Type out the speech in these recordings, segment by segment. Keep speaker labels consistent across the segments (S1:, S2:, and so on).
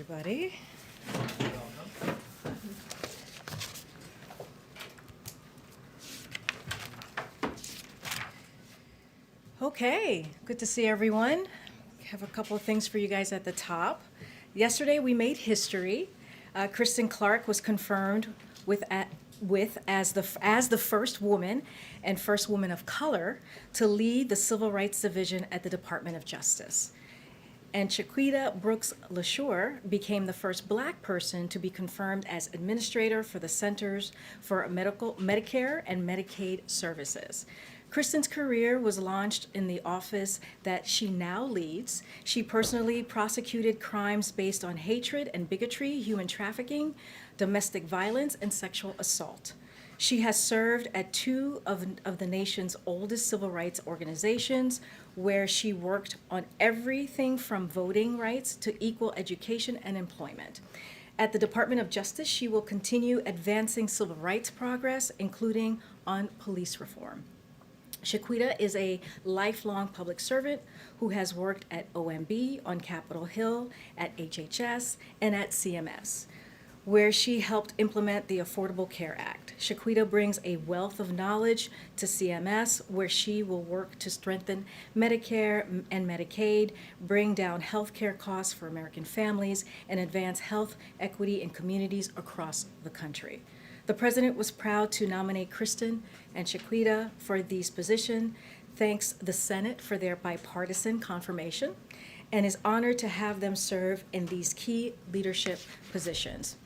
S1: everybody. Okay, good to see everyone. We have a couple of things for you guys at the top. Yesterday we made history. Kristen Clark was confirmed as the first woman and first woman of color to lead the Civil Rights Division at the Department of Justice. And Chiquita Brooks LaSure became the first Black person to be confirmed as administrator for the Centers for Medicare and Medicaid Services. Kristen's career was launched in the office that she now leads. She personally prosecuted crimes based on hatred and bigotry, human trafficking, domestic violence, and sexual assault. She has served at two of the nation's oldest civil rights organizations, where she worked on everything from voting rights to equal education and employment. At the Department of Justice, she will continue advancing civil rights progress, including on police reform. Chiquita is a lifelong public servant who has worked at OMB, on Capitol Hill, at HHS, and at CMS, where she helped implement the Affordable Care Act. Chiquita brings a wealth of knowledge to CMS, where she will work to strengthen Medicare and Medicaid, bring down health care costs for American families, and advance health equity in communities across the country. The president was proud to nominate Kristen and Chiquita for these positions, thanks the Senate for their bipartisan confirmation, and is honored to have them serve in these key leadership positions.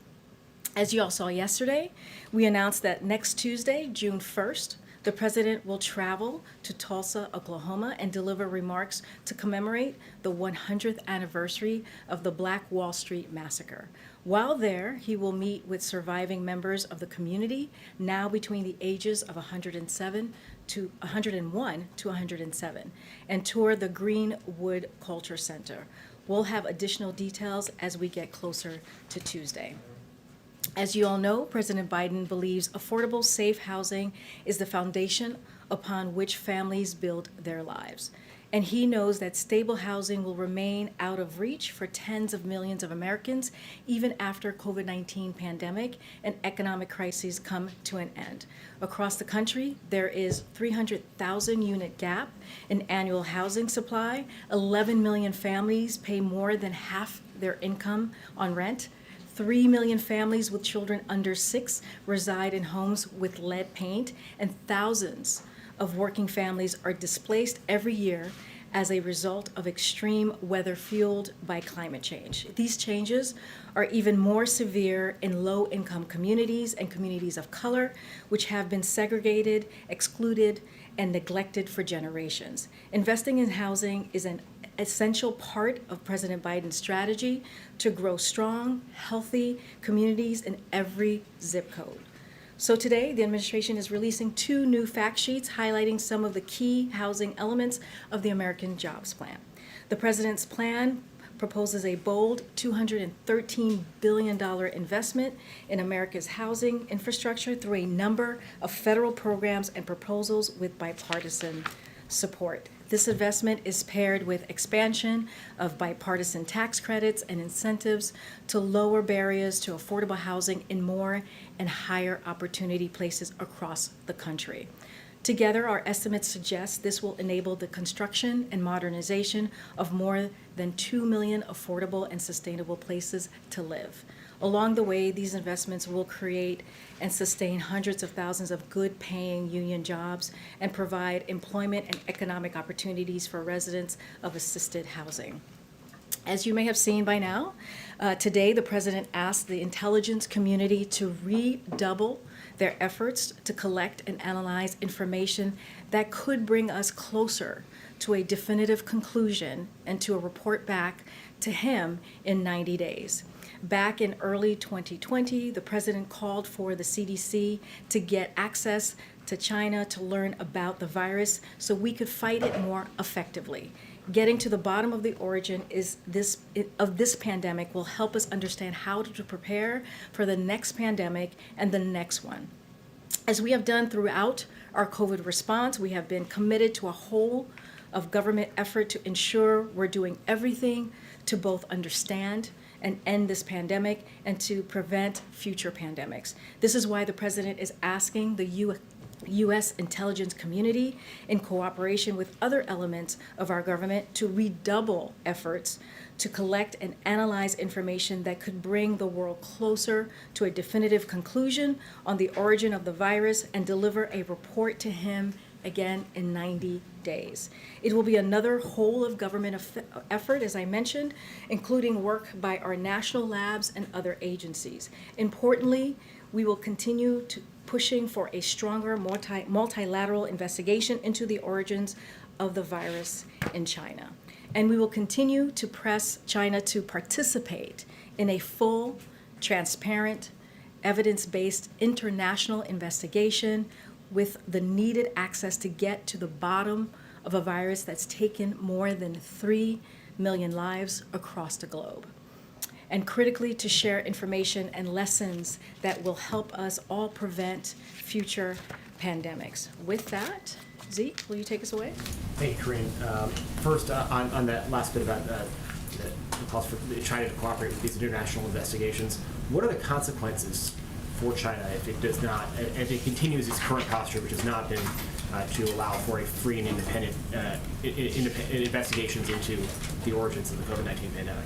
S1: As you all saw yesterday, we announced that next Tuesday, June 1st, the president will travel to Tulsa, Oklahoma, and deliver remarks to commemorate the 100th anniversary of the Black Wall Street Massacre. While there, he will meet with surviving members of the community, now between the ages of 101 to 107, and tour the Greenwood Culture Center. We'll have additional details as we get closer to Tuesday. As you all know, President Biden believes affordable, safe housing is the foundation upon which families build their lives. And he knows that stable housing will remain out of reach for tens of millions of Americans, even after COVID-19 pandemic and economic crises come to an end. Across the country, there is 300,000 unit gap in annual housing supply. 11 million families pay more than half their income on rent. 3 million families with children under 6 reside in homes with lead paint, and thousands of working families are displaced every year as a result of extreme weather fueled by climate change. These changes are even more severe in low-income communities and communities of color, which have been segregated, excluded, and neglected for generations. Investing in housing is an essential part of President Biden's strategy to grow strong, healthy communities in every zip code. So today, the administration is releasing 2 new fact sheets highlighting some of the key housing elements of the American Jobs Plan. The president's plan proposes a bold $213 billion investment in America's housing infrastructure through a number of federal programs and proposals with bipartisan support. This investment is paired with expansion of bipartisan tax credits and incentives to lower barriers to affordable housing in more and higher opportunity places across the country. Together, our estimates suggest this will enable the construction and modernization of more than 2 million affordable and sustainable places to live. Along the way, these investments will create and sustain hundreds of thousands of good-paying union jobs and provide employment and economic opportunities for residents of assisted housing. As you may have seen by now, today the president asked the intelligence community to redouble their efforts to collect and analyze information that could bring us closer to a definitive conclusion and to a report back to him in 90 days. Back in early 2020, the president called for the CDC to get access to China to learn about the virus so we could fight it more effectively. Getting to the bottom of the origin of this pandemic will help us understand how to prepare for the next pandemic and the next one. As we have done throughout our COVID response, we have been committed to a whole of government effort to ensure we're doing everything to both understand and end this pandemic and to prevent future pandemics. This is why the president is asking the U.S. intelligence community, in cooperation with other elements of our government, to redouble efforts to collect and analyze information that could bring the world closer to a definitive conclusion on the origin of the virus and deliver a report to him again in 90 days. It will be another whole of government effort, as I mentioned, including work by our national labs and other agencies. Importantly, we will continue to pushing for a stronger multilateral investigation into the origins of the virus in China. And we will continue to press China to participate in a full, transparent, evidence-based international investigation with the needed access to get to the bottom of a virus that's taken more than 3 million lives across the globe. And critically, to share information and lessons that will help us all prevent future pandemics. With that, Zeke, will you take us away?
S2: Thank you, Karine. First, on that last bit about the calls for China to cooperate with these international investigations, what are the consequences for China if it does not, if it continues its current posture, which has not been to allow for a free and independent investigations into the origins of the COVID-19 pandemic?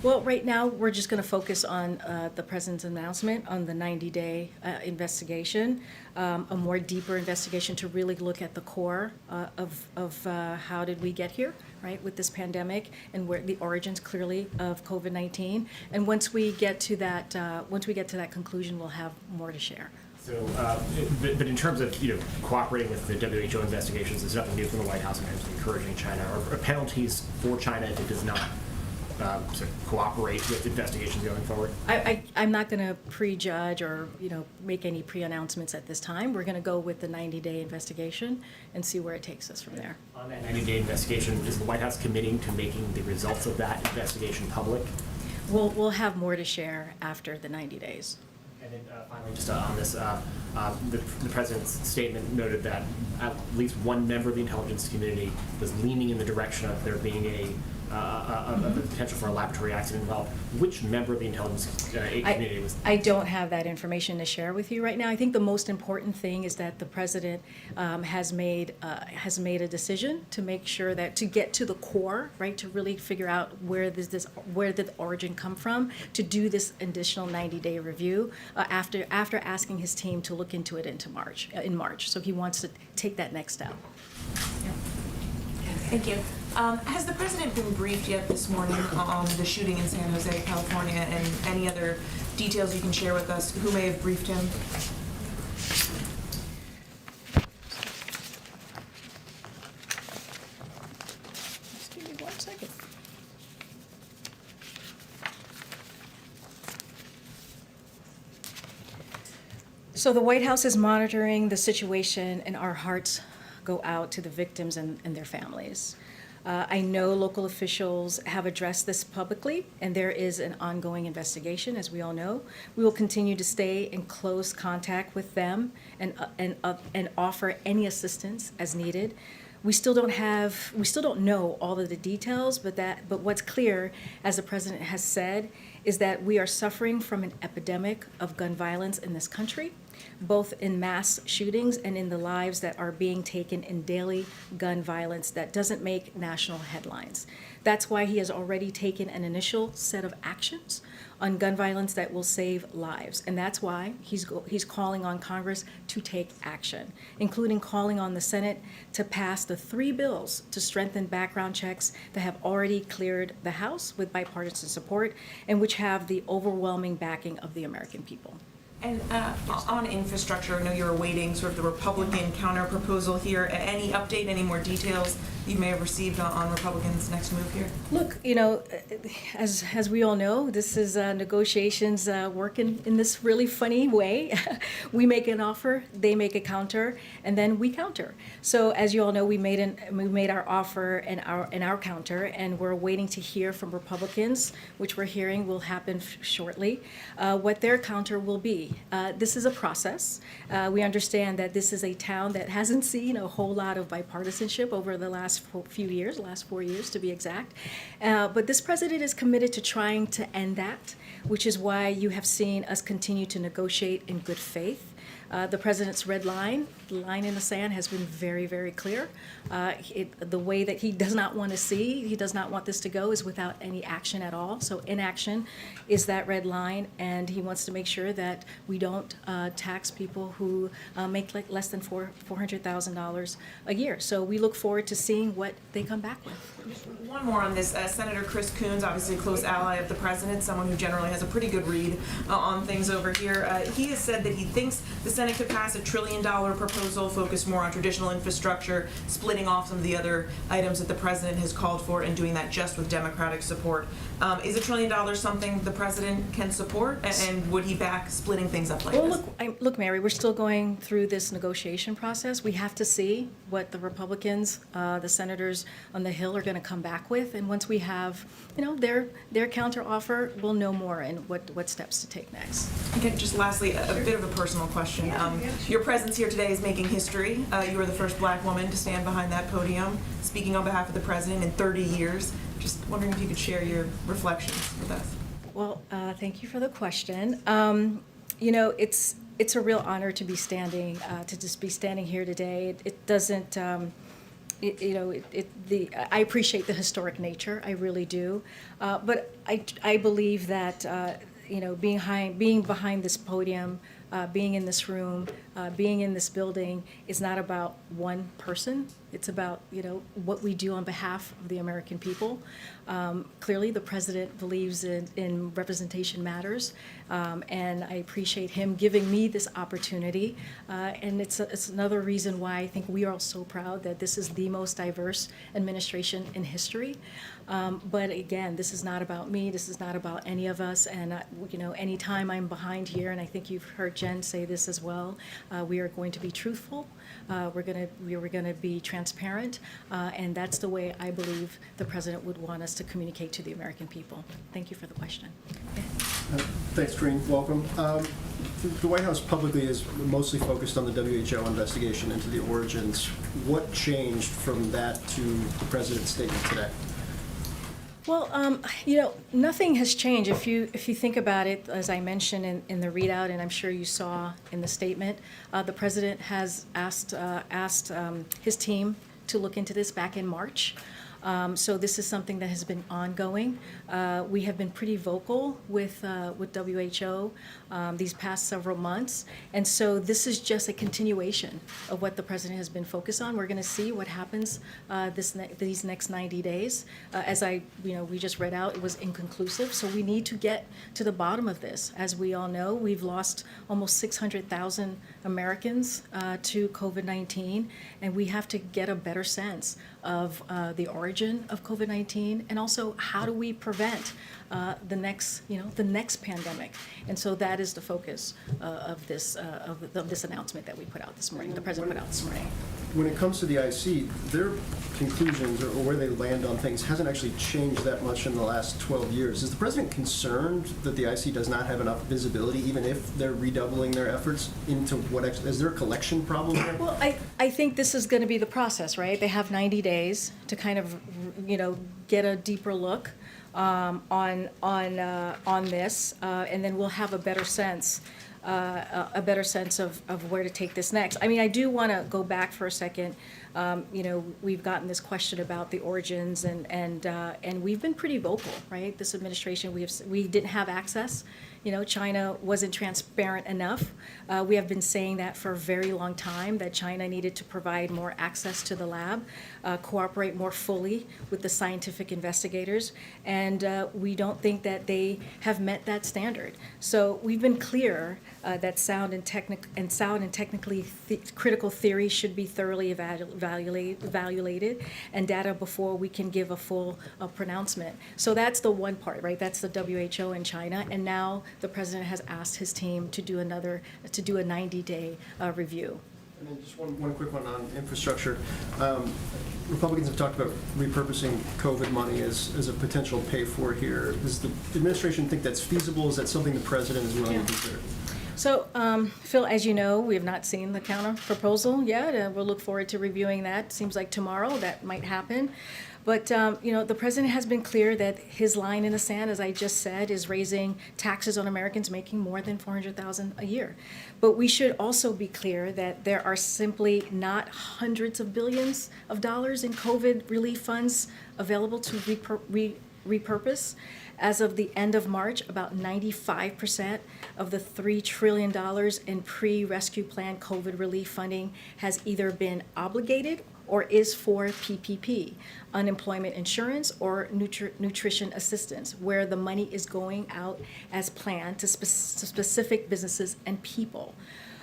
S1: Well, right now, we're just going to focus on the president's announcement on the 90-day investigation, a more deeper investigation to really look at the core of how did we get here, right, with this pandemic, and where the origins clearly of COVID-19. And once we get to that, conclusion, we'll have more to share.
S2: So, but in terms of cooperating with the WHO investigations, there's nothing new from the White House in terms of encouraging China or penalties for China if it does not cooperate with investigations going forward?
S1: I'm not going to prejudge or make any pre-announcements at this time. We're going to go with the 90-day investigation and see where it takes us from there.
S2: On that 90-day investigation, is the White House committing to making the results of that investigation public?
S1: We'll have more to share after the 90 days.
S2: And then finally, just on this, the president's statement noted that at least one member of the intelligence community was leaning in the direction of there being a potential for a laboratory accident involved. Which member of the intelligence community was?
S1: I don't have that information to share with you right now. I think the most important thing is that the president has made a decision to make sure that to get to the core, right, to really figure out where did the origin come from, to do this additional 90-day review after asking his team to look into it in March. So he wants to take that next step. Yeah.
S3: Thank you. Has the president been briefed yet this morning on the shooting in San Jose, California, and any other details you can share with us? Who may have briefed him?
S1: Just give me 1 second. So the White House is monitoring the situation, and our hearts go out to the victims and their families. I know local officials have addressed this publicly, and there is an ongoing investigation, as we all know. We will continue to stay in close contact with them and offer any assistance as needed. We still don't know all of the details, but what's clear, as the president has said, is that we are suffering from an epidemic of gun violence in this country, both in mass shootings and in the lives that are being taken in daily gun violence that doesn't make national headlines. That's why he has already taken an initial set of actions on gun violence that will save lives. And that's why he's calling on Congress to take action, including calling on the Senate to pass the 3 bills to strengthen background checks that have already cleared the House with bipartisan support and which have the overwhelming backing of the American people.
S3: And on infrastructure, I know you're awaiting sort of the Republican counter proposal here. Any update, any more details you may have received on Republicans' next move here?
S1: Look, as we all know, this is negotiations working in this really funny way. We make an offer, they make a counter, and then we counter. So as you all know, we made our offer and our counter, and we're waiting to hear from Republicans, which we're hearing will happen shortly, what their counter will be. This is a process. We understand that this is a town that hasn't seen a whole lot of bipartisanship over the last last few years, last 4 years to be exact. But this president is committed to trying to end that, which is why you have seen us continue to negotiate in good faith. The president's red line, the line in the sand, has been very, very clear. The way that he does not want to see, he does not want this to go, is without any action at all. So inaction is that red line, and he wants to make sure that we don't tax people who make like less than $400,000 a year. So we look forward to seeing what they come back with.
S3: One more on this. Senator Chris Coons, obviously a close ally of the president, someone who generally has a pretty good read on things over here. He has said that he thinks the Senate could pass $1 trillion proposal focused more on traditional infrastructure, splitting off some of the other items that the president has called for, and doing that just with Democratic support. Is $1 trillion something the president can support, and would he back splitting things up like this?
S1: Well, look, Mary, we're still going through this negotiation process. We have to see what the Republicans, the senators on the Hill, are going to come back with, and once we have, their counter offer, we'll know more and what steps to take next.
S3: Okay, just lastly, a bit of a personal question. Your presence here today is making history. You were the first Black woman to stand behind that podium, speaking on behalf of the president in 30 years. Just wondering if you could share your reflections with us.
S1: Well, thank you for the question. It's a real honor to be standing, to just be standing here today. It doesn't. I appreciate the historic nature, I really do, but I believe that being behind this podium, being in this room, being in this building is not about one person. It's about what we do on behalf of the American people. Clearly, the president believes in representation matters, and I appreciate him giving me this opportunity. And it's another reason why I think we are all so proud that this is the most diverse administration in history. But again, this is not about me. This is not about any of us. And anytime I'm behind here, and I think you've heard Jen say this as well, we are going to be truthful. We're going to be transparent, and that's the way I believe the president would want us to communicate to the American people. Thank you for the question.
S4: Thanks, Karine. Welcome. The White House publicly is mostly focused on the WHO investigation into the origins. What changed from that to the president's statement today?
S1: Well, nothing has changed. If you think about it, as I mentioned in the readout, and I'm sure you saw in the statement, the president has asked his team to look into this back in March. So this is something that has been ongoing. We have been pretty vocal with WHO these past several months, and so this is just a continuation of what the president has been focused on. We're going to see what happens these next 90 days. As we just read out, it was inconclusive, so we need to get to the bottom of this. As we all know, we've lost almost 600,000 Americans to COVID-19, and we have to get a better sense of the origin of COVID-19, and also how do we prevent the next pandemic. And so that is the focus of this announcement that we put out this morning, the president put out this morning.
S4: When it comes to the IC, their conclusions or where they land on things hasn't actually changed that much in the last 12 years. Is the president concerned that the IC does not have enough visibility, even if they're redoubling their efforts into is there a collection problem there?
S1: Well, I think this is going to be the process, right? They have 90 days to kind of, get a deeper look on this, and then we'll have a better sense of where to take this next. I mean, I do want to go back for a second. We've gotten this question about the origins, and we've been pretty vocal, right? This administration, we didn't have access. China wasn't transparent enough. We have been saying that for a very long time, that China needed to provide more access to the lab, cooperate more fully with the scientific investigators, and we don't think that they have met that standard. So we've been clear that sound and technically critical theory should be thoroughly evaluated, and data before we can give a full pronouncement. So that's the one part, right? That's the WHO in China, and now the president has asked his team to do a 90-day review.
S4: And then just one quick one on infrastructure. Republicans have talked about repurposing COVID money as a potential pay for here. Does the administration think that's feasible? Is that something the president is willing to consider?
S1: So, Phil, as you know, we have not seen the counter proposal yet. We'll look forward to reviewing that. Seems like tomorrow that might happen. But, the president has been clear that his line in the sand, as I just said, is raising taxes on Americans making more than $400,000 a year. But we should also be clear that there are simply not hundreds of billions of dollars in COVID relief funds available to repurpose. As of the end of March, about 95% of the $3 trillion in pre-rescue plan COVID relief funding has either been obligated or is for PPP, unemployment insurance or nutrition assistance, where the money is going out as planned to specific businesses and people.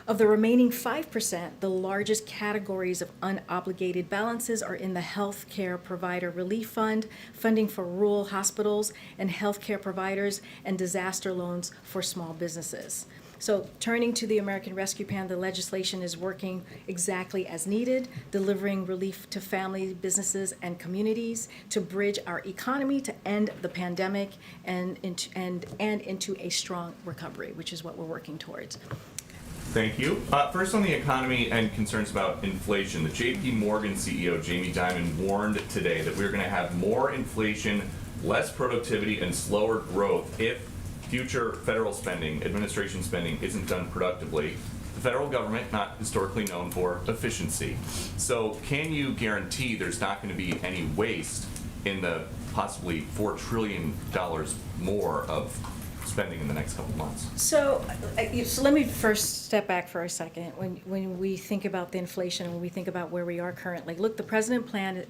S1: Of the remaining 5%, the largest categories of unobligated balances are in the Healthcare Provider Relief Fund, funding for rural hospitals and healthcare providers, and disaster loans for small businesses. So turning to the American Rescue Plan, the legislation is working exactly as needed, delivering relief to families, businesses, and communities to bridge our economy to end the pandemic and into a strong recovery, which is what we're working towards.
S5: Thank you. First on the economy and concerns about inflation. The JP Morgan CEO, Jamie Dimon, warned today that we're going to have more inflation, less productivity, and slower growth if future federal spending, administration spending, isn't done productively. The federal government, not historically known for efficiency. So can you guarantee there's not going to be any waste in the possibly $4 trillion more of spending in the next couple of months?
S1: So let me first step back for a second. When we think about the inflation and when we think about where we are currently, look, the president's plan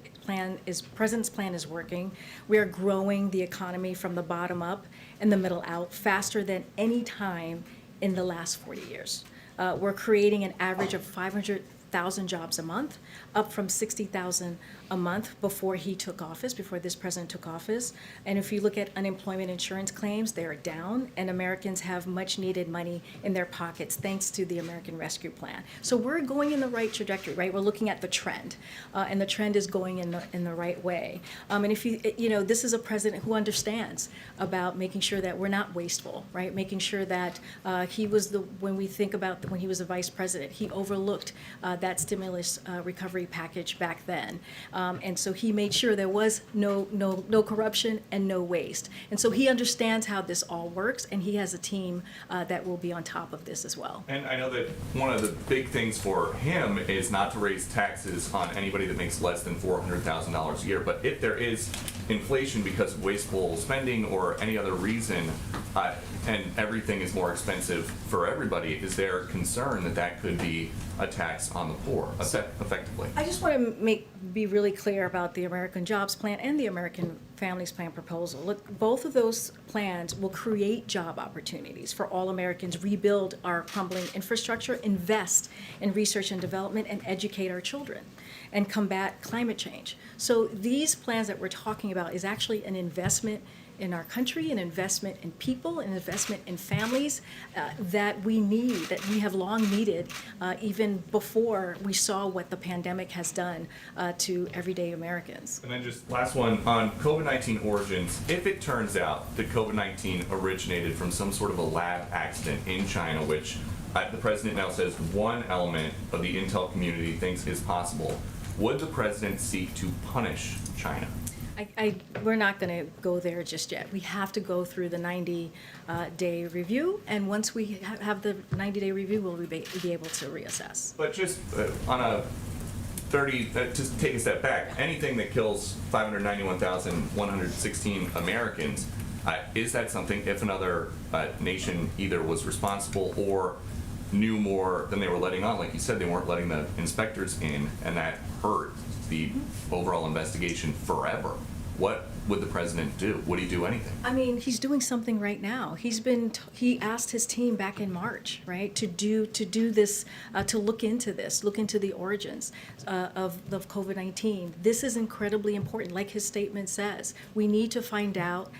S1: is working. We are growing the economy from the bottom up and the middle out faster than any time in the last 40 years. We're creating an average of 500,000 jobs a month, up from 60,000 a month before he took office, before this president took office. And if you look at unemployment insurance claims, they are down, and Americans have much needed money in their pockets thanks to the American Rescue Plan. So we're going in the right trajectory, right? We're looking at the trend, and the trend is going in the right way. And if this is a president who understands about making sure that we're not wasteful, right? Making sure that when we think about when he was a vice president, he overlooked that stimulus recovery package back then. And so he made sure there was no corruption and no waste. And so he understands how this all works, and he has a team that will be on top of this as well.
S5: And I know that one of the big things for him is not to raise taxes on anybody that makes less than $400,000 a year. But if there is inflation because of wasteful spending or any other reason, and everything is more expensive for everybody, is there concern that that could be a tax on the poor, effectively?
S1: I just want to be really clear about the American Jobs Plan and the American Families Plan proposal. Look, both of those plans will create job opportunities for all Americans, rebuild our crumbling infrastructure, invest in research and development, and educate our children, and combat climate change. So these plans that we're talking about is actually an investment in our country, an investment in people, an investment in families that we need, that we have long needed, even before we saw what the pandemic has done to everyday Americans.
S5: And then just last one on COVID-19 origins. If it turns out that COVID-19 originated from some sort of a lab accident in China, which the president now says one element of the intel community thinks is possible, would the president seek to punish China?
S1: We're not going to go there just yet. We have to go through the 90-day review, and once we have the 90-day review, we'll be able to reassess.
S5: But just on a just take a step back, anything that kills 591,116 Americans, is that something, if another nation either was responsible or knew more than they were letting on, like you said, they weren't letting the inspectors in, and that hurt the overall investigation forever, what would the president do? Would he do anything?
S1: I mean, he's doing something right now. He asked his team back in March, right, to do this, to look into the origins of COVID-19. This is incredibly important. Like his statement says, we need to find out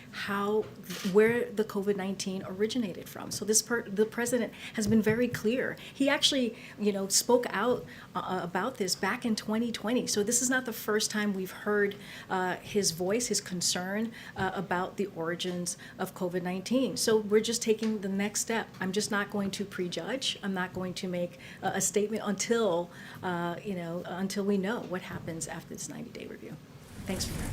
S1: where the COVID-19 originated from. So the president has been very clear. He actually, spoke out about this back in 2020. So this is not the first time we've heard his voice his concern about the origins of COVID-19. So we're just taking the next step. I'm just not going to prejudge. I'm not going to make a statement until until we know what happens after this 90-day review. Thanks for that.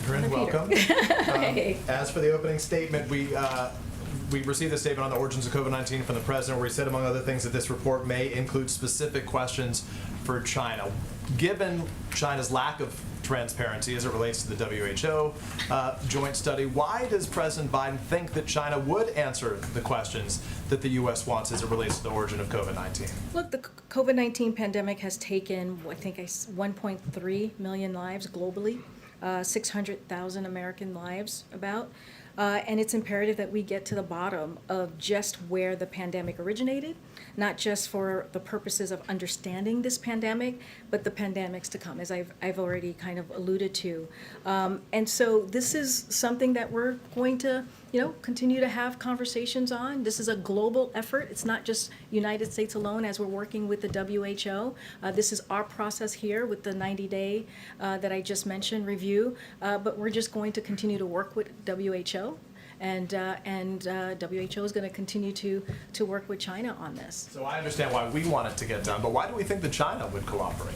S6: Karine,
S1: Peter.
S6: welcome.
S1: Hey.
S6: As for the opening statement, we received a statement on the origins of COVID-19 from the president where he said, among other things, that this report may include specific questions for China. Given China's lack of transparency as it relates to the WHO joint study, why does President Biden think that China would answer the questions that the U.S. wants as it relates to the origin of COVID-19?
S1: Look, the COVID-19 pandemic has taken, I think, 1.3 million lives globally, 600,000 American lives about. And it's imperative that we get to the bottom of just where the pandemic originated, not just for the purposes of understanding this pandemic, but the pandemics to come, as I've already kind of alluded to. And so this is something that we're going to, continue to have conversations on. This is a global effort. It's not just United States alone as we're working with the WHO. This is our process here with the 90-day that I just mentioned review. But we're just going to continue to work with WHO. And WHO is going to continue to work with China on this.
S6: So I understand why we want it to get done, but why do we think that China would cooperate?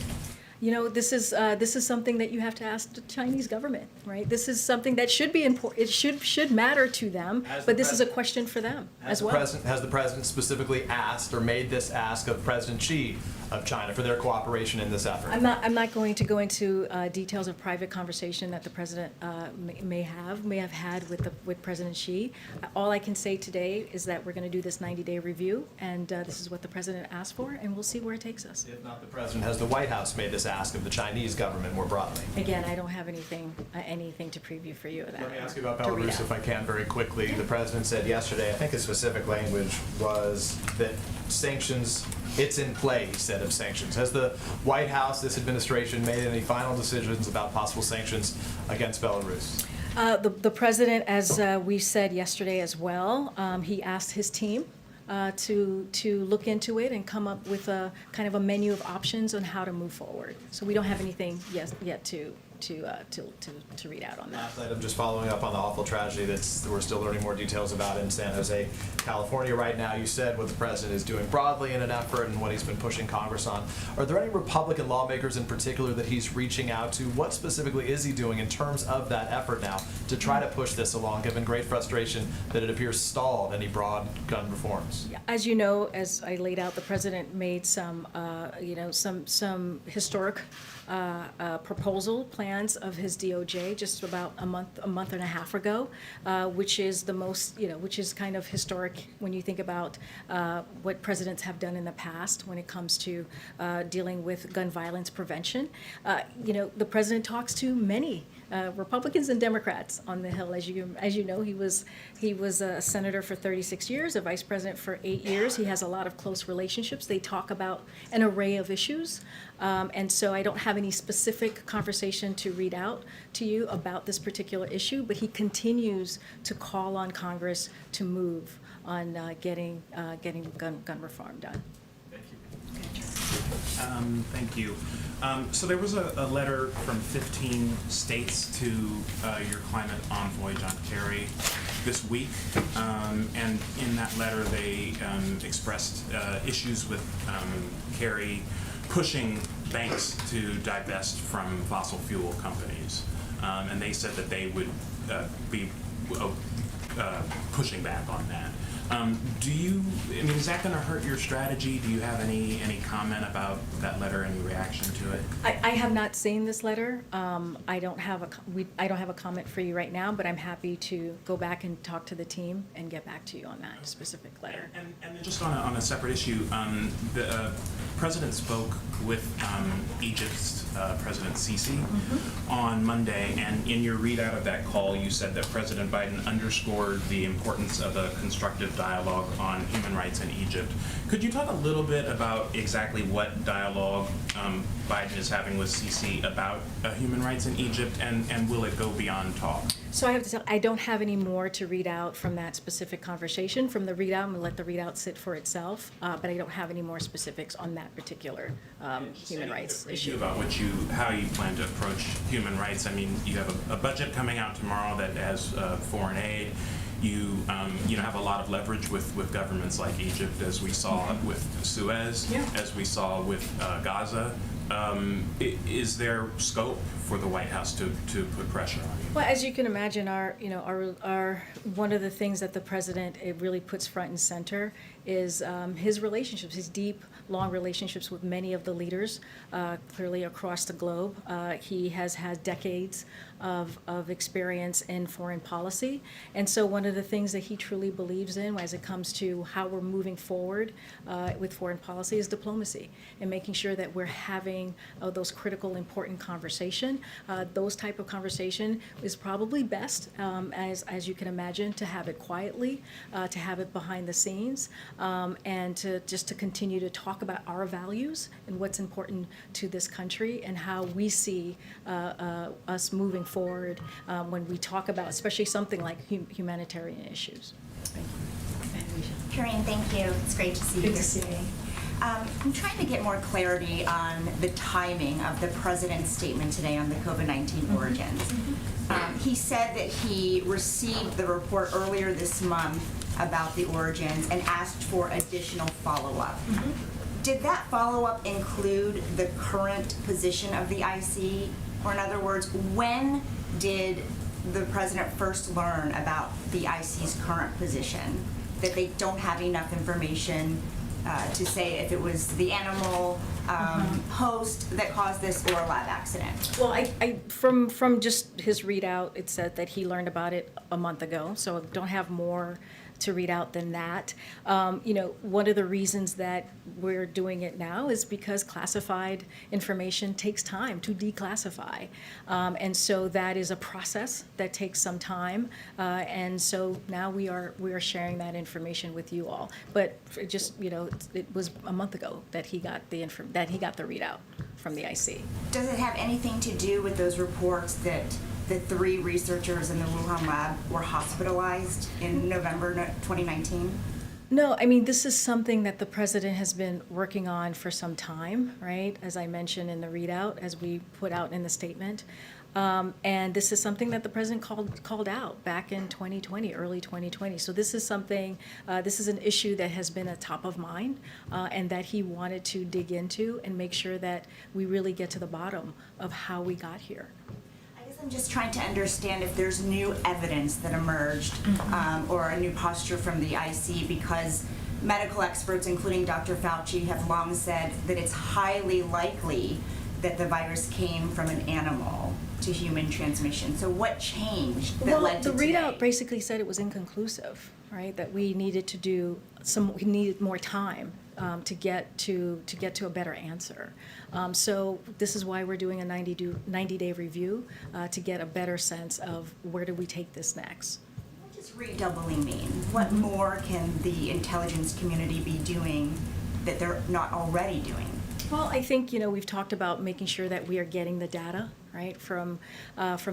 S1: This is something that you have to ask the Chinese government, right? This is something that should be important. It should matter to them, but this is a question for them as well.
S6: Has the president specifically asked or made this ask of President Xi of China for their cooperation in this effort?
S1: I'm not going to go into details of private conversation that the president may have had with President Xi. All I can say today is that we're going to do this 90-day review, and this is what the president asked for, and we'll see where it takes us.
S6: If not the president, has the White House made this ask of the Chinese government more broadly?
S1: Again, I don't have anything to preview for you of that.
S6: Let me ask you about
S1: to read
S6: Belarus,
S1: out.
S6: if I can, very quickly. The president said yesterday, I think his specific language was that sanctions, it's in play, he said, of sanctions. Has the White House, this administration, made any final decisions about possible sanctions against Belarus?
S1: The president, as we said yesterday as well, he asked his team to look into it and come up with a kind of a menu of options on how to move forward. So we don't have anything yet to read out on that.
S6: Last item, just following up on the awful tragedy that we're still learning more details about in San Jose, California right now. You said what the president is doing broadly in an effort and what he's been pushing Congress on. Are there any Republican lawmakers in particular that he's reaching out to? What specifically is he doing in terms of that effort now to try to push this along, given great frustration that it appears stalled any broad gun reforms?
S1: Yeah, as you know, as I laid out, the president made some historic proposal plans of his DOJ just about a month and a half ago, which is the most, which is kind of historic when you think about what presidents have done in the past when it comes to dealing with gun violence prevention. The president talks to many Republicans and Democrats on the Hill. As you know, he was a senator for 36 years, a vice president for 8 years. He has a lot of close relationships. They talk about an array of issues, and so I don't have any specific conversation to read out to you about this particular issue. But he continues to call on Congress to move on getting gun reform done.
S7: Thank you. So there was a letter from 15 states to your climate envoy, John Kerry, this week. And in that letter, they expressed issues with Kerry pushing banks to divest from fossil fuel companies. And they said that they would be pushing back on that. Is that going to hurt your strategy? Do you have any comment about that letter, any reaction to it?
S1: I have not seen this letter. I don't have a comment for you right now, but I'm happy to go back and talk to the team and get back to you on that specific letter.
S7: And then just on a separate issue, the president spoke with Egypt's President Sisi on Monday, and in your readout of that call, you said that President Biden underscored the importance of a constructive dialogue on human rights in Egypt. Could you talk a little bit about exactly what dialogue Biden is having with Sisi about human rights in Egypt, and will it go beyond talk?
S1: So I have to tell, I don't have any more to read out from that specific conversation. From the readout, I'm going to let the readout sit for itself, but I don't have any more specifics on that particular human rights issue.
S7: About how you plan to approach human rights. I mean, you have a budget coming out tomorrow that has foreign aid. You have a lot of leverage with governments like Egypt, as we saw with Suez, as we saw with Gaza. Is there scope for the White House to put pressure on you?
S1: Well, as you can imagine, our one of the things that the president really puts front and center is his relationships, his deep, long relationships with many of the leaders, clearly across the globe. He has had decades of experience in foreign policy, and so one of the things that he truly believes in as it comes to how we're moving forward with foreign policy is diplomacy and making sure that we're having those critical, important conversation. Those type of conversation is probably best, as you can imagine, to have it quietly, to have it behind the scenes, and to continue to talk about our values and what's important to this country and how we see us moving forward when we talk about, especially something like humanitarian issues. Thank you.
S8: Karine, thank you. It's great to see you
S1: Good
S8: here
S1: to see you.
S8: today. I'm trying to get more clarity on the timing of the president's statement today on the COVID-19 origins. He said that he received the report earlier this month about the origins and asked for additional follow-up. Did that follow-up include the current position of the IC? Or in other words, when did the president first learn about the IC's current position, that they don't have enough information to say if it was the animal host that caused this or a lab accident?
S1: Well, from just his readout, it said that he learned about it a month ago, so I don't have more to read out than that. One of the reasons that we're doing it now is because classified information takes time to declassify. And so that is a process that takes some time. And so now we are sharing that information with you all. But it was a month ago that he got the readout from the IC.
S8: Does it have anything to do with those reports that the 3 researchers in the Wuhan lab were hospitalized in November 2019?
S1: No, I mean, this is something that the president has been working on for some time, right? As I mentioned in the readout, as we put out in the statement. And this is something that the president called out back in 2020, early 2020. So this is something, this is an issue that has been at top of mind and that he wanted to dig into and make sure that we really get to the bottom of how we got here.
S8: I'm just trying to understand if there's new evidence that emerged or a new posture from the IC, because medical experts, including Dr. Fauci, have long said that it's highly likely that the virus came from an animal to human transmission. So what changed that led to
S1: the
S8: today?
S1: readout basically said it was inconclusive, right? That we needed we needed more time to get to a better answer. So this is why we're doing a 90-day review to get a better sense of where do we take this next.
S8: What does redoubling mean? What more can the intelligence community be doing that they're not already doing?
S1: Well, I think, we've talked about making sure that we are getting the data, right, from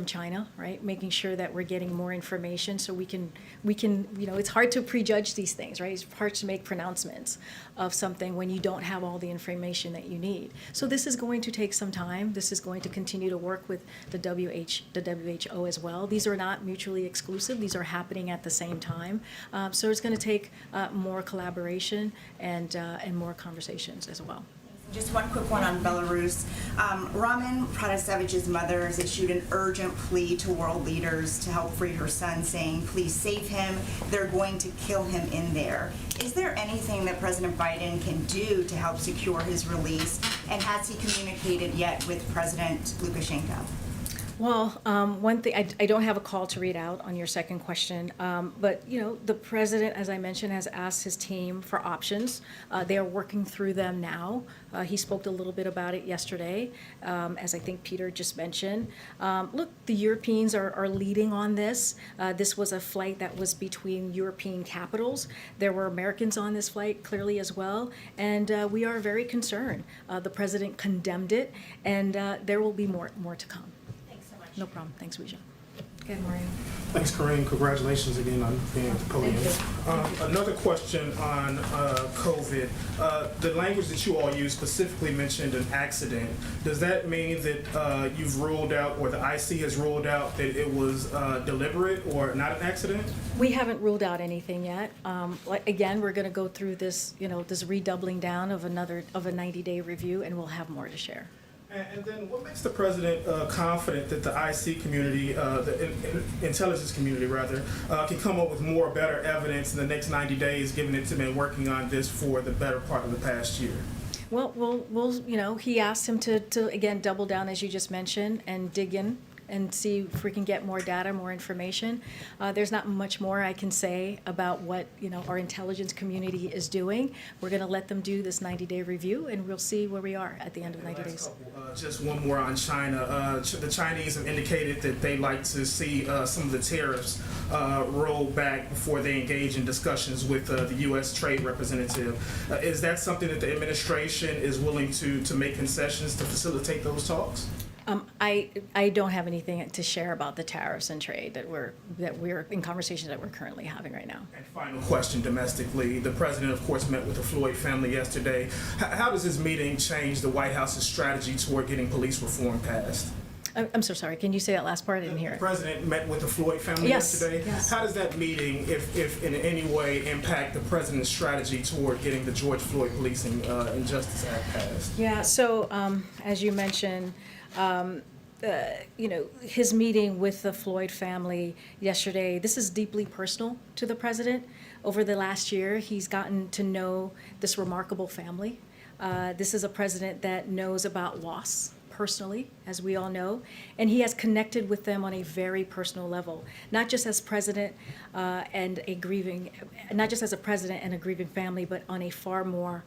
S1: China, right, making sure that we're getting more information so we can, it's hard to prejudge these things, right? It's hard to make pronouncements of something when you don't have all the information that you need. So this is going to take some time. This is going to continue to work with the WHO as well. These are not mutually exclusive. These are happening at the same time. So it's going to take more collaboration and more conversations as well.
S8: Just one quick one on Belarus. Raman Pratasevich's mother has issued an urgent plea to world leaders to help free her son, saying, please save him. They're going to kill him in there. Is there anything that President Biden can do to help secure his release? And has he communicated yet with President Lukashenko?
S1: Well, one thing, I don't have a call to read out on your second question, but, the president, as I mentioned, has asked his team for options. They are working through them now. He spoke a little bit about it yesterday, as I think Peter just mentioned. Look, the Europeans are leading on this. This was a flight that was between European capitals. There were Americans on this flight, clearly, as well, and we are very concerned. The president condemned it, and there will be more to come. No problem. Thanks, Risha. Good, Maureen.
S9: Thanks, Karine. Congratulations again on being at the podium. Another question on COVID. The language that you all used specifically mentioned an accident. Does that mean that you've ruled out, or the IC has ruled out, that it was deliberate or not an accident?
S1: We haven't ruled out anything yet. Again, we're going to go through this, this redoubling down of a 90-day review, and we'll have more to share.
S9: And then what makes the president confident that the IC community, the intelligence community rather, can come up with more better evidence in the next 90 days, given it's been working on this for the better part of the past year?
S1: Well, he asked him to again, double down, as you just mentioned, and dig in and see if we can get more data, more information. There's not much more I can say about what, our intelligence community is doing. We're going to let them do this 90-day review, and we'll see where we are at the end of 90 days.
S9: Just one more on China. The Chinese have indicated that they like to see some of the tariffs roll back before they engage in discussions with the U.S. trade representative. Is that something that the administration is willing to make concessions to facilitate those talks?
S1: I don't have anything to share about the tariffs and trade that we're in conversations that we're currently having right now.
S9: And final question domestically. The president, of course, met with the Floyd family yesterday. How does this meeting change the White House's strategy toward getting police reform passed?
S1: I'm so sorry. Can you say that last part? I didn't hear
S9: The
S1: it.
S9: president met with the Floyd family yesterday.
S1: Yes.
S9: How does that meeting, if in any way, impact the president's strategy toward getting the George Floyd Policing Injustice Act passed?
S1: Yeah, so as you mentioned, his meeting with the Floyd family yesterday, this is deeply personal to the president. Over the last year, he's gotten to know this remarkable family. This is a president that knows about loss personally, as we all know, and he has connected with them on a very personal level, not just as president and a grieving family, but on a far more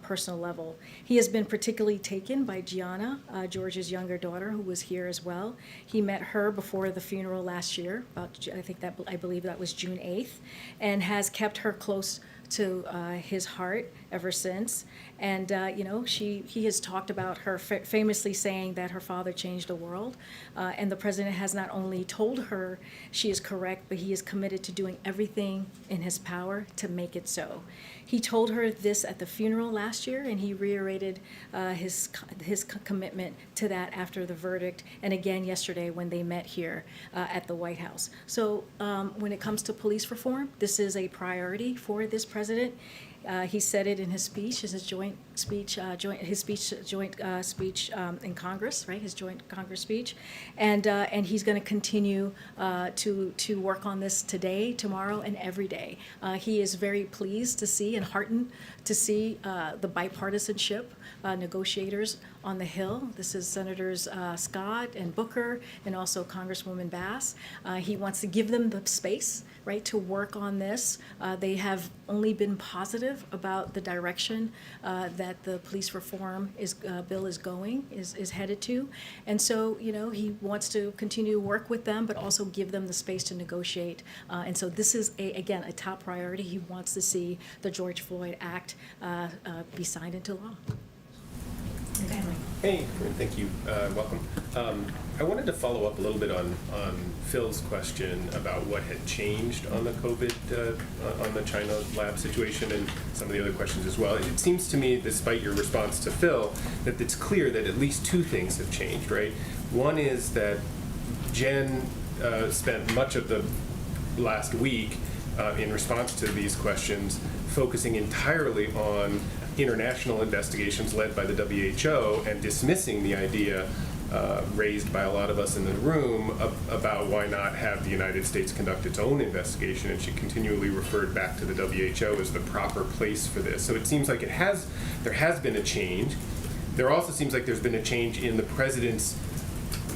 S1: personal level. He has been particularly taken by Gianna, George's younger daughter, who was here as well. He met her before the funeral last year, I believe that was June 8th, and has kept her close to his heart ever since. And he has talked about her famously saying that her father changed the world, and the president has not only told her she is correct, but he is committed to doing everything in his power to make it so. He told her this at the funeral last year, and he reiterated his commitment to that after the verdict, and again yesterday when they met here at the White House. So when it comes to police reform, this is a priority for this president. He said it in his speech, in Congress, right? His joint Congress speech, and he's going to continue to work on this today, tomorrow, and every day. He is very pleased to see and heartened to see the bipartisanship negotiators on the Hill. This is Senators Scott and Booker, and also Congresswoman Bass. He wants to give them the space, right, to work on this. They have only been positive about the direction that the police reform bill is headed to, and so he wants to continue to work with them, but also give them the space to negotiate. And so this is again a top priority. He wants to see the George Floyd Act be signed into law.
S10: Hey, thank you. Welcome. I wanted to follow up a little bit on Phil's question about what had changed on the COVID, on the China lab situation, and some of the other questions as well. It seems to me, despite your response to Phil, that it's clear that at least two things have changed, right? One is that Jen spent much of the last week in response to these questions focusing entirely on international investigations led by the WHO and dismissing the idea raised by a lot of us in the room about why not have the United States conduct its own investigation, and she continually referred back to the WHO as the proper place for this. So it seems like there has been a change. There also seems like there's been a change in the president's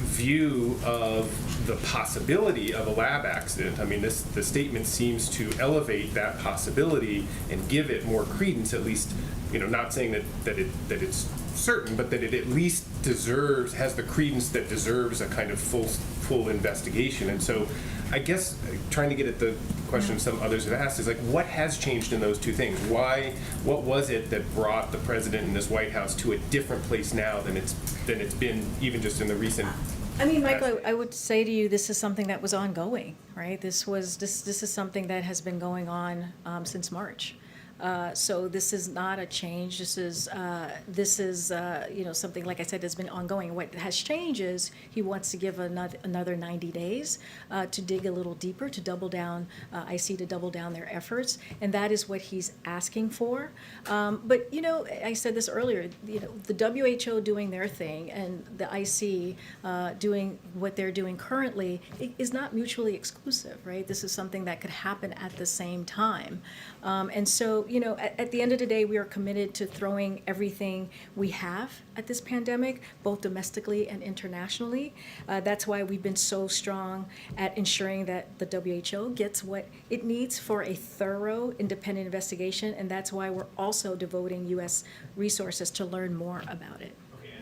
S10: view of the possibility of a lab accident. I mean, the statement seems to elevate that possibility and give it more credence, at least, not saying that it's certain, but that it at least has the credence that deserves a kind of full investigation. And so I guess trying to get at the question some others have asked is, like, what has changed in those two things? What was it that brought the president and this White House to a different place now than it's been even just in the recent
S1: I mean, Michael, I would say to you, this is something that was ongoing, right? This is something that has been going on since March. So this is not a change. This is something, like I said, that's been ongoing. What has changed is he wants to give another 90 days to dig a little deeper, to double down, IC to double down their efforts, and that is what he's asking for. But I said this earlier. The WHO doing their thing and the IC doing what they're doing currently is not mutually exclusive, right? This is something that could happen at the same time, and so. At the end of the day, we are committed to throwing everything we have at this pandemic, both domestically and internationally. That's why we've been so strong at ensuring that the WHO gets what it needs for a thorough, independent investigation, and that's why we're also devoting U.S. resources to learn more about it.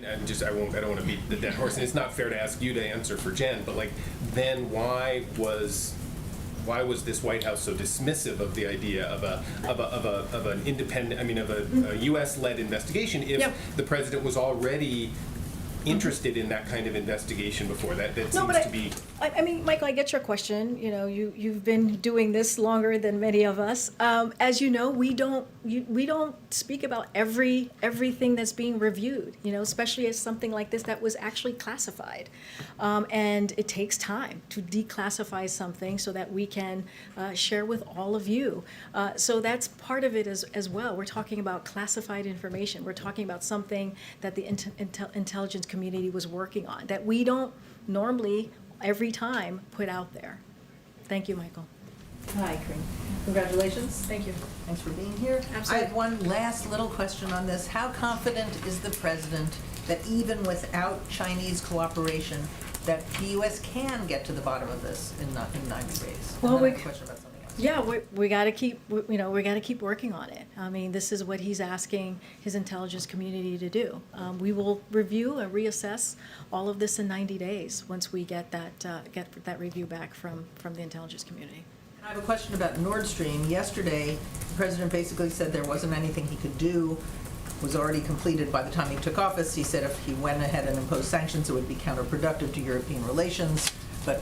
S10: And I don't want to beat the dead horse, and it's not fair to ask you to answer for Jen, but then why was this White House so dismissive of the idea of an independent, a U.S.-led investigation if the president was already interested in that kind of investigation before? That seems to be.
S1: I mean, Michael, I get your question. You've been doing this longer than many of us. As you know, we don't speak about everything that's being reviewed. Especially as something like this that was actually classified, and it takes time to declassify something so that we can share with all of you. So that's part of it as well. We're talking about classified information. We're talking about something that the intelligence community was working on that we don't normally every time put out there. Thank you, Michael.
S11: Hi, Karine. Congratulations.
S1: Thank you.
S11: Thanks for being here.
S1: Absolutely.
S11: I have one last little question on this. How confident is the president that even without Chinese cooperation, that the U.S. can get to the bottom of this in 90 days?
S1: Well,
S11: and then I have a question about something else.
S1: Yeah, we got to keep working on it. I mean, this is what he's asking his intelligence community to do. We will review and reassess all of this in 90 days once we get that review back from the intelligence community.
S11: I have a question about Nord Stream. Yesterday, the president basically said there wasn't anything he could do. It was already completed by the time he took office. He said if he went ahead and imposed sanctions, it would be counterproductive to European relations. But,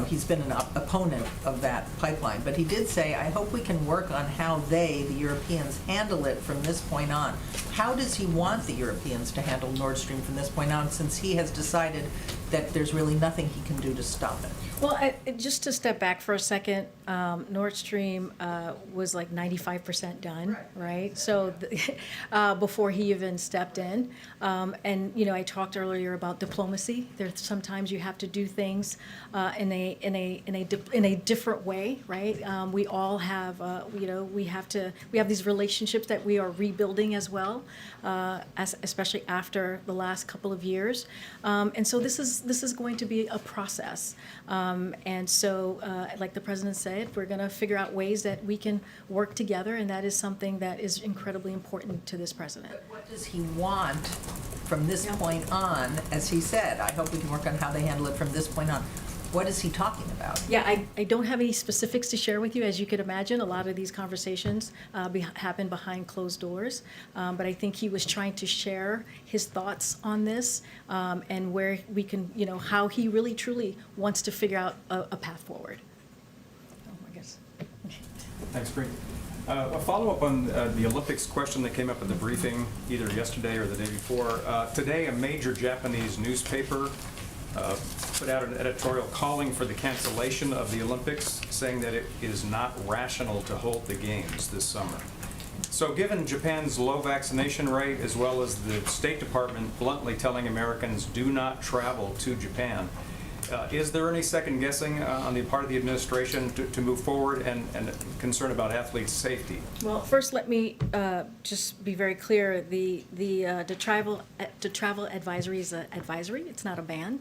S11: he's been an opponent of that pipeline. But he did say, I hope we can work on how the Europeans, handle it from this point on. How does he want the Europeans to handle Nord Stream from this point on, since he has decided that there's really nothing he can do to stop it?
S1: Well, just to step back for a second, Nord Stream was like 95% done, right? So before he even stepped in, and I talked earlier about diplomacy. There's sometimes you have to do things in a different way, right? We all have, we have these relationships that we are rebuilding as well, especially after the last couple of years, and so this is going to be a process. And so, like the president said, we're going to figure out ways that we can work together, and that is something that is incredibly important to this president.
S11: But what does he want from this point on? As he said, I hope we can work on how they handle it from this point on. What is he talking about?
S1: Yeah, I don't have any specifics to share with you. As you could imagine, a lot of these conversations happen behind closed doors. But I think he was trying to share his thoughts on this and where we can, how he really truly wants to figure out a path forward. I guess.
S12: Thanks, Karine. A follow-up on the Olympics question that came up in the briefing either yesterday or the day before. Today, a major Japanese newspaper put out an editorial calling for the cancellation of the Olympics, saying that it is not rational to hold the games this summer. So given Japan's low vaccination rate, as well as the State Department bluntly telling Americans do not travel to Japan, is there any second guessing on the part of the administration to move forward and concern about athletes' safety?
S1: Well, first, let me just be very clear. The travel advisory is an advisory. It's not a ban.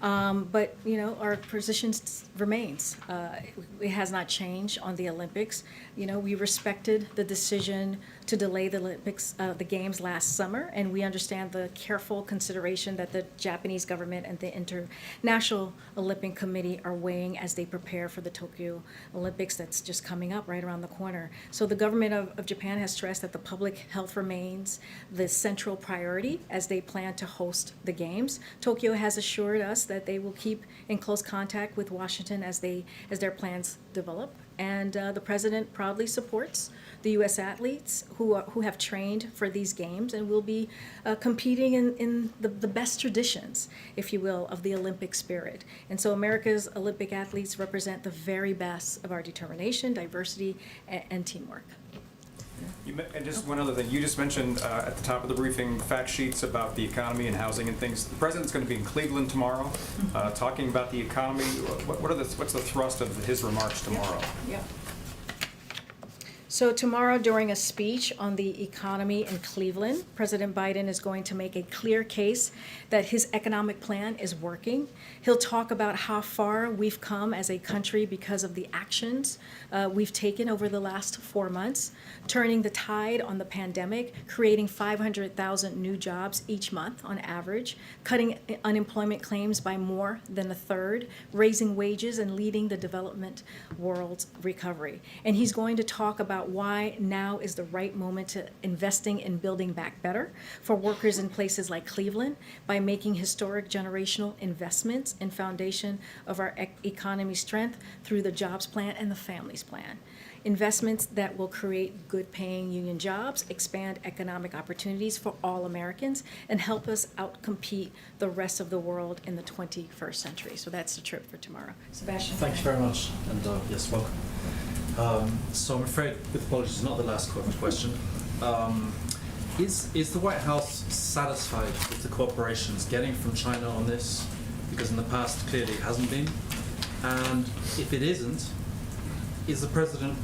S1: But our position remains. It has not changed on the Olympics. We respected the decision to delay the Olympics, the games last summer, and we understand the careful consideration that the Japanese government and the International Olympic Committee are weighing as they prepare for the Tokyo Olympics that's just coming up right around the corner. So the government of Japan has stressed that the public health remains the central priority as they plan to host the games. Tokyo has assured us that they will keep in close contact with Washington as their plans develop. And the president proudly supports the U.S. athletes who have trained for these games and will be competing in the best traditions, if you will, of the Olympic spirit. And so America's Olympic athletes represent the very best of our determination, diversity, and teamwork.
S12: And just one other thing, you just mentioned at the top of the briefing fact sheets about the economy and housing and things. The president's going to be in Cleveland tomorrow, talking about the economy. What's the thrust of his remarks tomorrow?
S1: Yeah. So tomorrow, during a speech on the economy in Cleveland, President Biden is going to make a clear case that his economic plan is working. He'll talk about how far we've come as a country because of the actions we've taken over the last 4 months, turning the tide on the pandemic, creating 500,000 new jobs each month on average, cutting unemployment claims by more than a third, raising wages, and leading the development world's recovery. And he's going to talk about why now is the right moment to investing in building back better for workers in places like Cleveland by making historic generational investments in foundation of our economy strength through the jobs plan and the families plan. Investments that will create good paying union jobs, expand economic opportunities for all Americans, and help us outcompete the rest of the world in the 21st century. So that's the trip for tomorrow. Sebastian.
S13: Thank you very much, and yes, welcome. So I'm afraid, with apologies, not the last question. Is the White House satisfied with the cooperations getting from China on this? Because in the past, clearly it hasn't been. And if it isn't, is the president,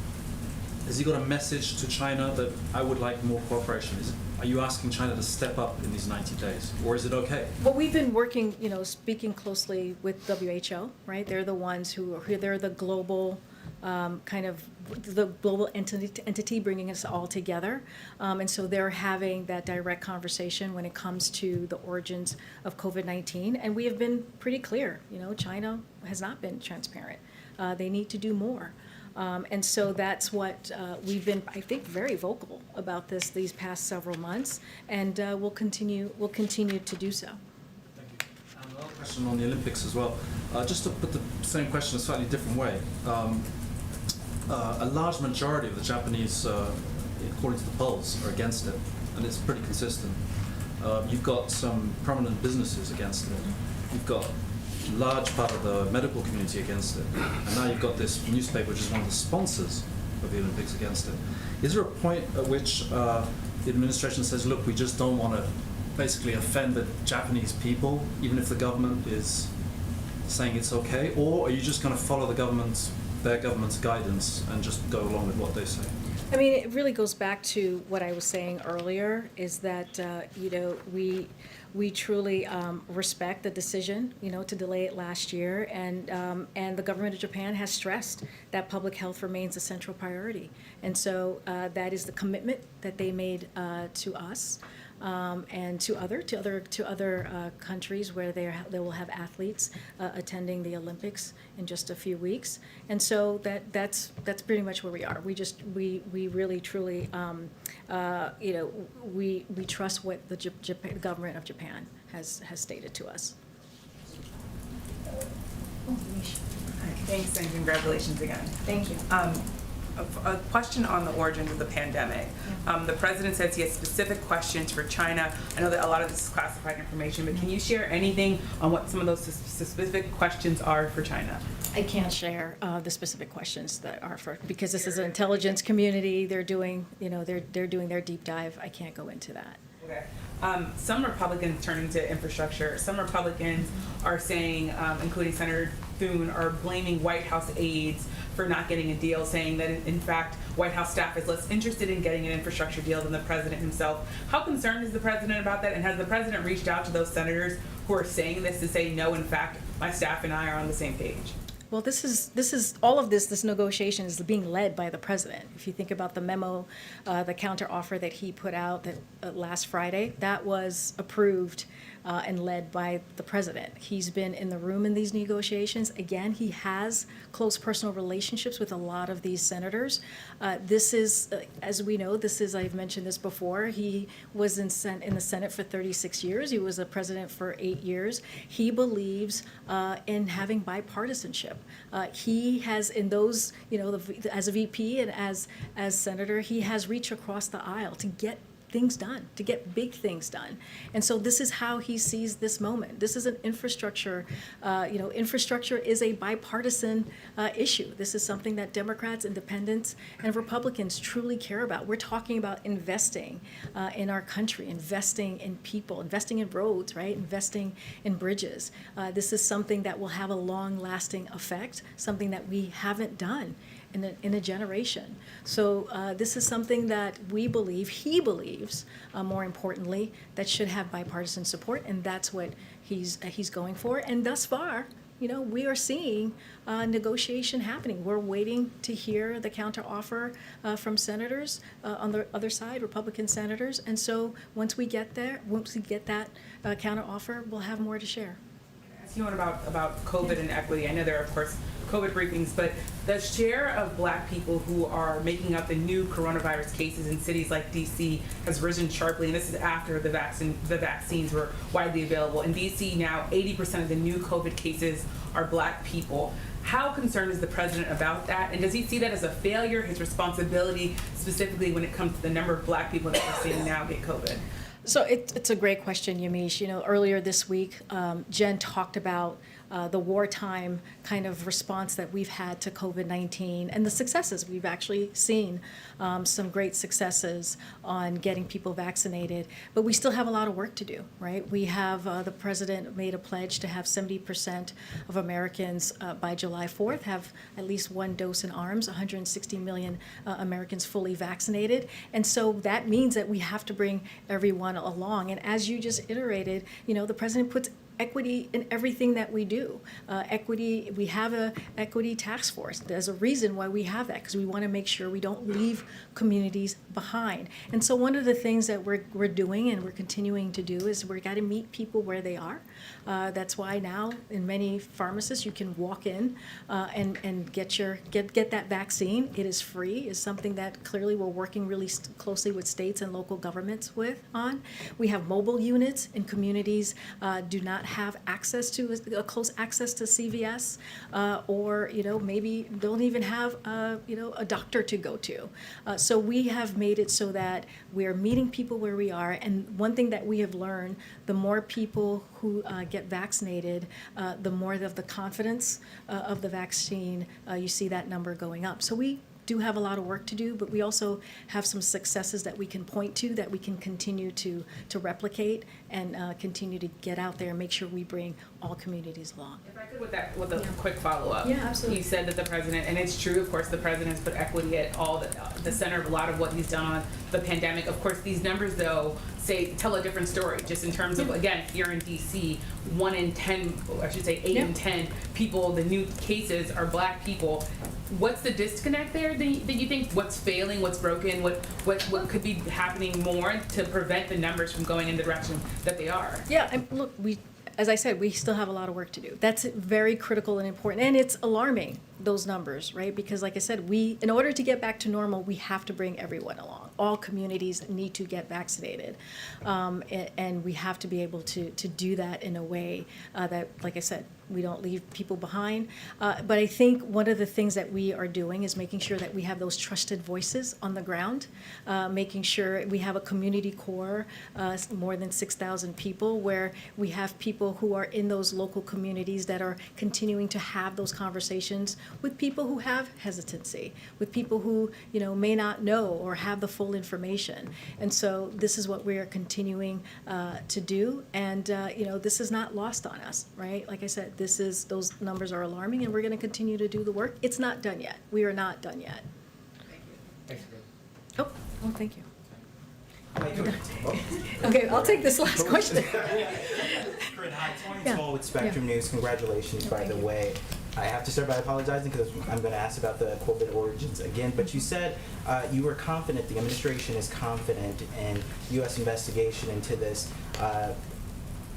S13: has he got a message to China that I would like more cooperation? Are you asking China to step up in these 90 days, or is it okay?
S1: Well, we've been working, speaking closely with WHO, right? They're the ones they're the global the global entity bringing us all together. And so they're having that direct conversation when it comes to the origins of COVID-19. And we have been pretty clear, China has not been transparent. They need to do more. And so that's what we've been, I think, very vocal about these past several months, and we'll continue to do so.
S13: Thank you. And another question on the Olympics as well. Just to put the same question a slightly different way. A large majority of the Japanese, according to the polls, are against it, and it's pretty consistent. You've got some prominent businesses against it. You've got a large part of the medical community against it, and now you've got this newspaper, which is one of the sponsors of the Olympics, against it. Is there a point at which the administration says, look, we just don't want to basically offend the Japanese people, even if the government is saying it's okay, or are you just going to follow their government's guidance and just go along with what they say?
S1: I mean, it really goes back to what I was saying earlier, is that, we truly respect the decision, to delay it last year, and the government of Japan has stressed that public health remains a central priority. And so that is the commitment that they made to us. And to other countries where they will have athletes attending the Olympics in just a few weeks, and so that's pretty much where we are. We really truly we trust what the government of Japan has stated to us.
S14: Thanks and congratulations again.
S1: Thank you.
S14: A question on the origins of the pandemic. The president says he has specific questions for China. I know that a lot of this is classified information, but can you share anything on what some of those specific questions are for China?
S1: I can't share the specific questions that are because this is an intelligence community. They're doing, they're doing their deep dive. I can't go into that.
S14: Okay. Some Republicans turning to infrastructure. Some Republicans are saying, including Senator Thune, are blaming White House aides for not getting a deal, saying that in fact White House staff is less interested in getting an infrastructure deal than the president himself. How concerned is the president about that? And has the president reached out to those senators who are saying this to say, no, in fact, my staff and I are on the same page?
S1: Well, this is all of this negotiation is being led by the president. If you think about the memo, the counteroffer that he put out that last Friday, that was approved and led by the president. He's been in the room in these negotiations. Again, he has close personal relationships with a lot of these senators. This is, as we know, I've mentioned this before, he was in the Senate for 36 years. He was a president for 8 years. He believes in having bipartisanship. He has, in those, as a VP and as senator, he has reached across the aisle to get things done, to get big things done. And so this is how he sees this moment. This is an infrastructure, infrastructure is a bipartisan issue. This is something that Democrats, Independents, and Republicans truly care about. We're talking about investing in our country, investing in people, investing in roads, right? Investing in bridges. This is something that will have a long-lasting effect, something that we haven't done in a generation. So this is something that we believe, he believes, more importantly, that should have bipartisan support, and that's what he's going for. And thus far, we are seeing negotiation happening. We're waiting to hear the counteroffer from senators on the other side, Republican senators. And so once we get that counteroffer, we'll have more to share.
S14: Ask you one about COVID and equity. I know there are, of course, COVID briefings, but the share of Black people who are making up the new coronavirus cases in cities like DC has risen sharply, and this is after the vaccines were widely available. In DC now, 80% of the new COVID cases are Black people. How concerned is the president about that, and does he see that as a failure, his responsibility, specifically when it comes to the number of Black people that we're seeing now get COVID?
S1: So it's a great question, Yamiche. Earlier this week, Jen talked about the wartime kind of response that we've had to COVID-19 and the successes. We've actually seen some great successes on getting people vaccinated, but we still have a lot of work to do, right? We have, the president made a pledge to have 70% of Americans by July 4th have at least one dose in arms, 160 million Americans fully vaccinated. And so that means that we have to bring everyone along. And as you just iterated, the president puts equity in everything that we do. Equity, we have a equity task force. There's a reason why we have that, because we want to make sure we don't leave communities behind. And so one of the things that we're doing and we're continuing to do is we've got to meet people where they are. That's why now in many pharmacists you can walk in and get that vaccine. It is free. It's something that clearly we're working really closely with states and local governments on. We have mobile units in communities do not have access to close access to CVS, or maybe don't even have a doctor to go to. So we have made it so that we're meeting people where we are. And one thing that we have learned: the more people who get vaccinated, the more of the confidence of the vaccine. You see that number going up. So we do have a lot of work to do, but we also have some successes that we can point to, that we can continue to replicate and continue to get out there and make sure we bring all communities along.
S14: If I could with a quick follow-up.
S1: Yeah, absolutely.
S14: You said that the president, and it's true, of course, the president's put equity at all the center of a lot of what he's done on the pandemic. Of course, these numbers, though, tell a different story, just in terms of, again, here in DC, 1 in 10, I should say 8 in 10 people, the new cases are Black people. What's the disconnect there that you think? What's failing? What's broken? What could be happening more to prevent the numbers from going in the direction that they are?
S1: Yeah, and look, as I said, we still have a lot of work to do. That's very critical and important, and it's alarming, those numbers, right? Because like I said, in order to get back to normal, we have to bring everyone along. All communities need to get vaccinated, and we have to be able to do that in a way that, like I said, we don't leave people behind. But I think one of the things that we are doing is making sure that we have those trusted voices on the ground, making sure we have a community core, more than 6,000 people, where we have people who are in those local communities that are continuing to have those conversations with people who have hesitancy, with people who may not know or have the full information. And so this is what we are continuing to do, and this is not lost on us, right? Like I said, those numbers are alarming, and we're going to continue to do the work. It's not done yet. We are not done yet.
S2: Thanks.
S1: Oh, thank you. Okay, I'll take this last question.
S15: Karine, hi, Tony Toll with Spectrum News. Congratulations, by the way. I have to start by apologizing because I'm going to ask about the COVID origins again. But you said you were confident, the administration is confident in U.S. investigation into this.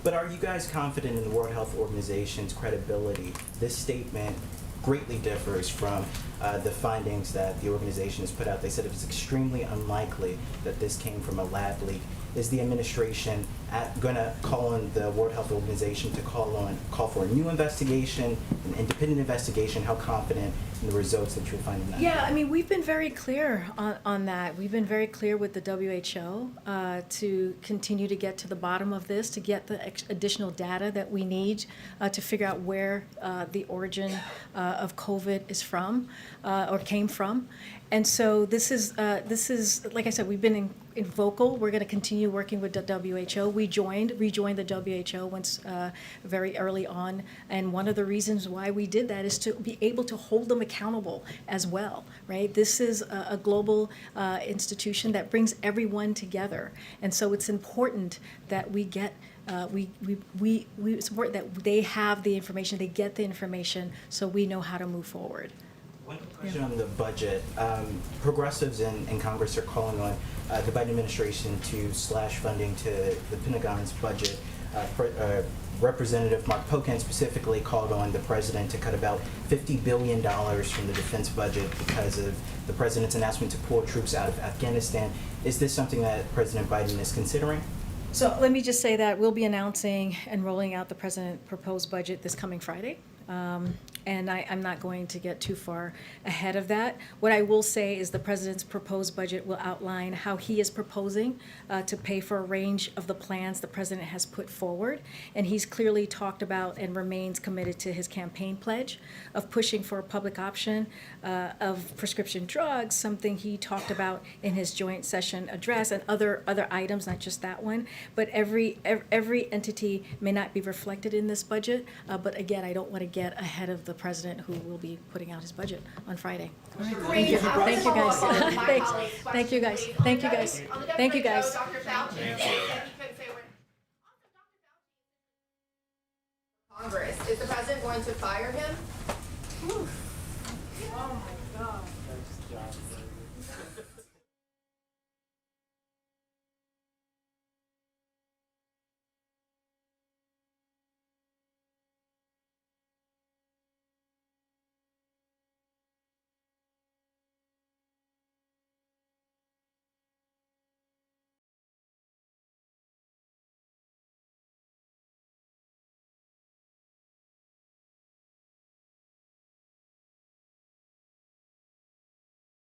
S15: But are you guys confident in the World Health Organization's credibility? This statement greatly differs from the findings that the organization has put out. They said it was extremely unlikely that this came from a lab leak. Is the administration going to call on the World Health Organization to call for a new investigation, an independent investigation? How confident in the results that you'll find in that?
S1: Yeah, I mean, we've been very clear on that. We've been very clear with the WHO to continue to get to the bottom of this, to get the additional data that we need to figure out where the origin of COVID is from or came from. And so this is like I said, we've been in vocal. We're going to continue working with the WHO. We rejoined the WHO once very early on, and one of the reasons why we did that is to be able to hold them accountable as well, right? This is a global institution that brings everyone together, and so it's important that we get. It's important that they have the information, they get the information, so we know how to move forward.
S15: One question on the budget. Progressives in Congress are calling on the Biden administration to slash funding to the Pentagon's budget. Representative Mark Pocan specifically called on the president to cut about $50 billion from the defense budget because of the president's announcement to pull troops out of Afghanistan. Is this something that President Biden is considering?
S1: So let me just say that we'll be announcing and rolling out the president's proposed budget this coming Friday. And I'm not going to get too far ahead of that. What I will say is the president's proposed budget will outline how he is proposing to pay for a range of the plans the president has put forward. And he's clearly talked about and remains committed to his campaign pledge of pushing for a public option of prescription drugs, something he talked about in his joint session address, and other items, not just that one. But every entity may not be reflected in this budget. But again, I don't want to get ahead of the president, who will be putting out his budget on Friday. All right. Thank you. Thank you, guys. Thanks. Thank you, guys. Thank you, guys. Thank you, guys.
S16: Congress. Is the president going to fire him? Oh my God.